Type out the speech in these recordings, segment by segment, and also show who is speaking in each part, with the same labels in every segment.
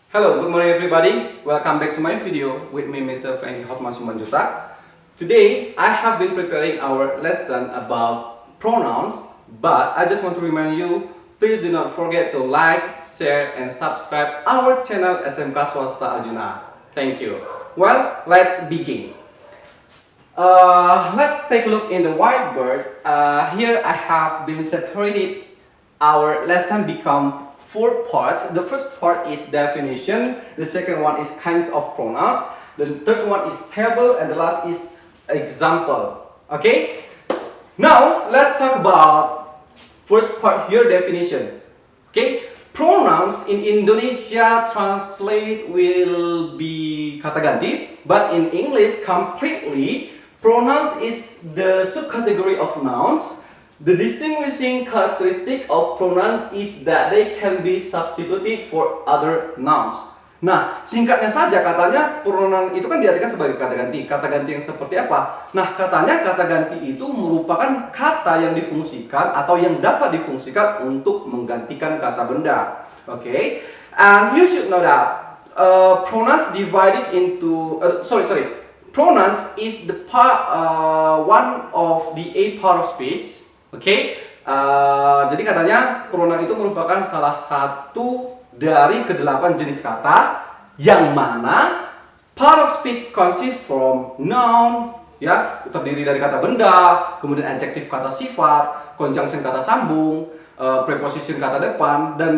Speaker 1: Hello, good morning everybody. Welcome back to my video with me, Mr. Frankie Hotman Sumanjuta. Today, I have been preparing our lesson about pronouns, but I just want to remind you, please do not forget to like, share, and subscribe our channel SMK Swasta Arjuna. Thank you. Well, let's begin. Let's take a look in the whiteboard. Here I have been separated our lesson become 4 parts. The first part is definition, the second one is kinds of pronouns, the third one is table, and the last is example. Okay? Now, let's talk about first part here, definition. Okay? Pronouns in Indonesia translate will be kata ganti, but in English completely, pronouns is the subcategory of nouns. The distinguishing characteristic of pronoun is that they can be substituted for other nouns. Nah, singkatnya saja katanya pronoun itu kan diartikan sebagai kata ganti. Kata ganti yang seperti apa? Nah, katanya kata ganti itu merupakan kata yang difungsikan atau yang dapat difungsikan untuk menggantikan kata benda. Okay? And you should know that pronouns divided into pronouns is the part one of the 8 part of speech. Oke, jadi katanya pronoun itu merupakan salah satu dari ke-8 jenis kata yang mana part of speech consists from noun, ya, terdiri dari kata benda, kemudian adjektif kata sifat, conjunction kata sambung, preposition kata depan, dan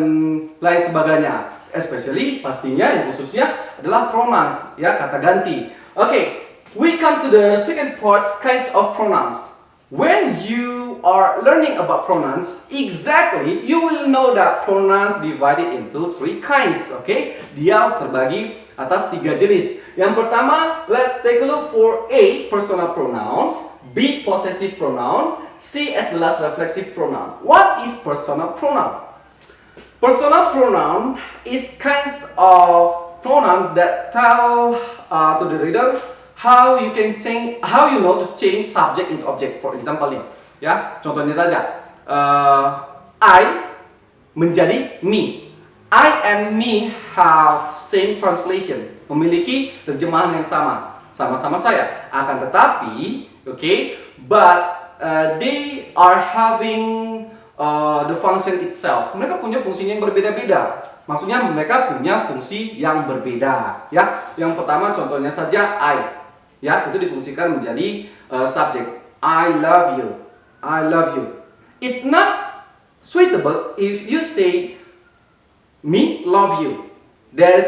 Speaker 1: lain sebagainya. Especially, pastinya yang khususnya adalah pronouns, ya, kata ganti. Oke, we come to the second part, kinds of pronouns. When you are learning about pronouns, exactly, you will know that pronouns divided into 3 kinds, okay? Dia terbagi atas 3 jenis. Yang pertama, let's take a look for A, personal pronouns, B, possessive pronoun, C as the last reflexive pronoun. What is personal pronoun? Personal pronoun is kinds of pronouns that tell to the reader how you know to change subject into object. For example nih, ya, contohnya saja, I menjadi me. I and me have same translation, memiliki terjemahan yang sama, sama-sama saya. Akan tetapi, okay, but they are having the function itself. Mereka punya fungsinya yang berbeda-beda. Maksudnya mereka punya fungsi yang berbeda. Ya, yang pertama contohnya saja I. Ya, itu difungsikan menjadi subjek. I love you. I love you. It's not suitable if you say me love you. There's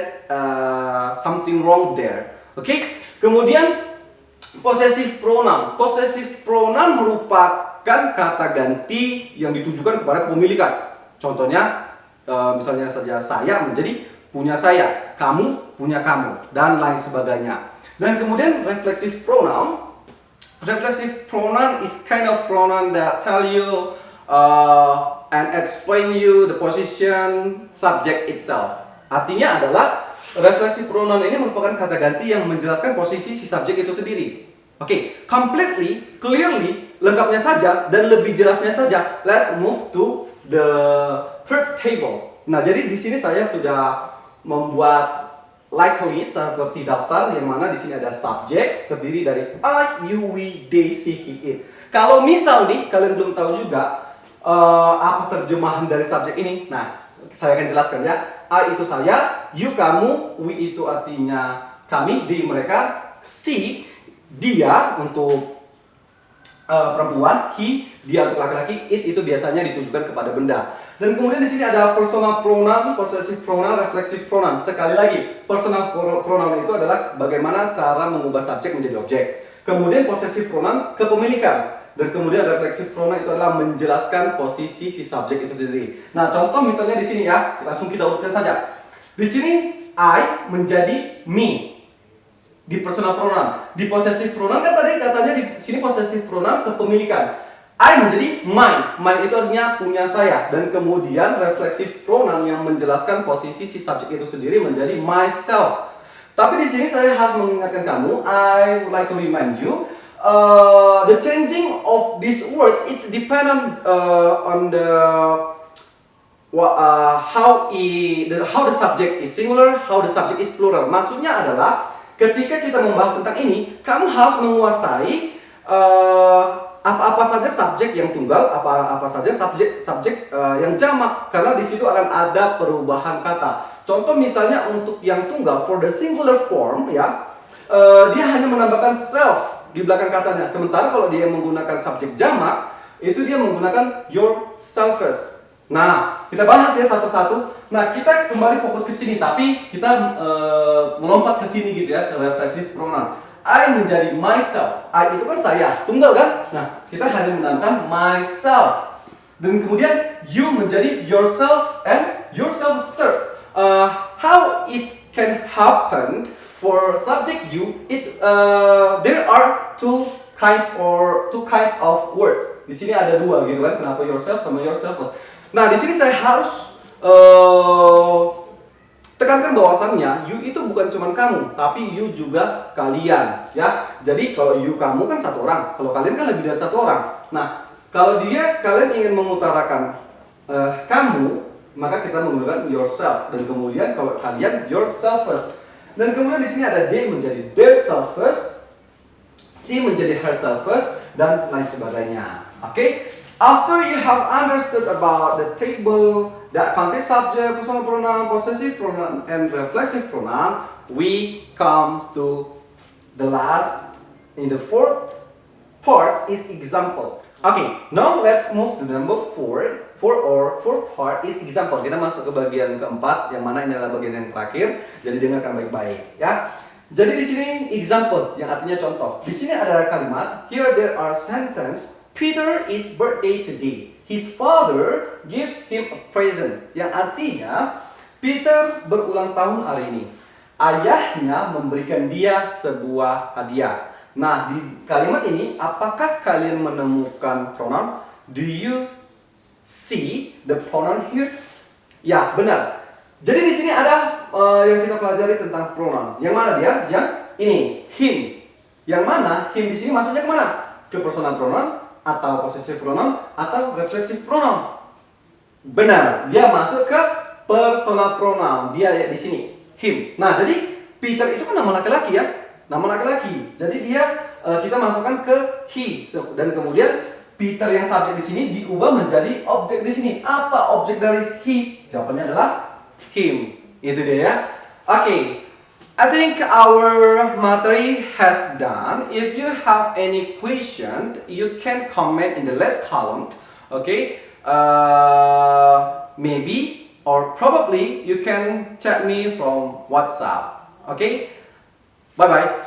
Speaker 1: something wrong there. Okay? Kemudian possessive pronoun. Possessive pronoun merupakan kata ganti yang ditujukan kepada kepemilikan. Contohnya misalnya saja saya menjadi punya saya, kamu punya kamu, dan lain sebagainya. Dan kemudian reflexive pronoun. Reflexive pronoun is kind of pronoun that tell you and explain you the position subject itself. Artinya adalah reflexive pronoun ini merupakan kata ganti yang menjelaskan posisi si subjek itu sendiri. Oke, completely, clearly, lengkapnya saja dan lebih jelasnya saja. Let's move to the third table. Nah, jadi di sini saya sudah membuat like list seperti daftar yang mana di sini ada subjek terdiri dari I, you, we, they, she, he, it. Kalau misal nih kalian belum tahu juga apa terjemahan dari subjek ini, nah saya akan jelaskan ya. I itu saya, you kamu, we itu artinya kami, they mereka, she dia untuk perempuan, he dia untuk laki-laki, it itu biasanya ditujukan kepada benda. Dan kemudian di sini ada personal pronoun, possessive pronoun, reflexive pronoun. Sekali lagi, personal pronoun itu adalah bagaimana cara mengubah subjek menjadi objek. Kemudian possessive pronoun kepemilikan. Dan kemudian reflexive pronoun itu adalah menjelaskan posisi si subjek itu sendiri. Nah, contoh misalnya di sini ya, langsung kita urutkan saja. Di sini I menjadi me. Di personal pronoun, di possessive pronoun kan tadi katanya di sini possessive pronoun kepemilikan. I menjadi mine. Mine itu artinya punya saya. Dan kemudian reflexive pronoun yang menjelaskan posisi si subjek itu sendiri menjadi myself. Tapi di sini saya harus mengingatkan kamu, I would like to remind you, the changing of these words it's dependent on the how the subject is singular, how the subject is plural. Maksudnya adalah ketika kita membahas tentang ini, kamu harus menguasai apa-apa saja subjek yang tunggal, apa-apa saja subjek yang jamak, karena di situ akan ada perubahan kata. Contoh misalnya untuk yang tunggal, for the singular form ya, dia hanya menambahkan self di belakang katanya. Sementara kalau dia menggunakan subjek jamak, itu dia menggunakan yourselves. Nah, kita bahas ya satu-satu. Nah, kita kembali fokus ke sini, tapi kita melompat ke sini gitu ya, ke reflexive pronoun. I menjadi myself. I itu kan saya, tunggal kan? Nah, kita hanya menambahkan myself. Dan kemudian you menjadi yourself and yourself serve. How it can happen for subject you? There are two kinds of words. Di sini ada dua gitu kan? Kenapa yourself sama yourself? Nah, di sini saya harus tekankan bahwasannya you itu bukan cuma kamu, tapi you juga kalian, ya. Jadi kalau you kamu kan satu orang, kalau kalian kan lebih dari satu orang. Nah, kalau kalian ingin mengutarakan kamu, maka kita menggunakan yourself, dan kemudian kalau kalian yourselves. Dan kemudian di sini ada they menjadi their selves, she menjadi herselves, dan lain sebagainya. Oke? After you have understood about the table that consists subject, personal pronoun, possessive pronoun, and reflexive pronoun, we come to the last, in the fourth part is example. Okay, now let's move to the number fourth part is example. Kita masuk ke bagian keempat, yang mana ini adalah bagian yang terakhir. Jadi dengarkan baik-baik, ya. Jadi di sini example, yang artinya contoh. Di sini ada kalimat, here there are sentence. Peter is birthday today. His father gives him a present. Yang artinya Peter berulang tahun hari ini. Ayahnya memberikan dia sebuah hadiah. Nah, di kalimat ini apakah kalian menemukan pronoun? Do you see the pronoun here? Ya, benar. Jadi di sini ada yang kita pelajari tentang pronoun. Yang mana dia? Yang ini, him. Yang mana him di sini maksudnya kemana? Ke personal pronoun, atau possessive pronoun, atau reflexive pronoun? Benar, dia masuk ke personal pronoun. Dia di sini, him. Nah, jadi Peter itu kan nama laki-laki ya, nama laki-laki. Jadi dia kita masukkan ke he, dan kemudian Peter yang subjek di sini diubah menjadi objek di sini. Apa objek dari he? Jawabannya adalah him. Itu dia ya. Oke. I think our materi has done. If you have any question, you can comment in the last column. Okay, maybe or probably you can chat me from WhatsApp. Okay, bye bye.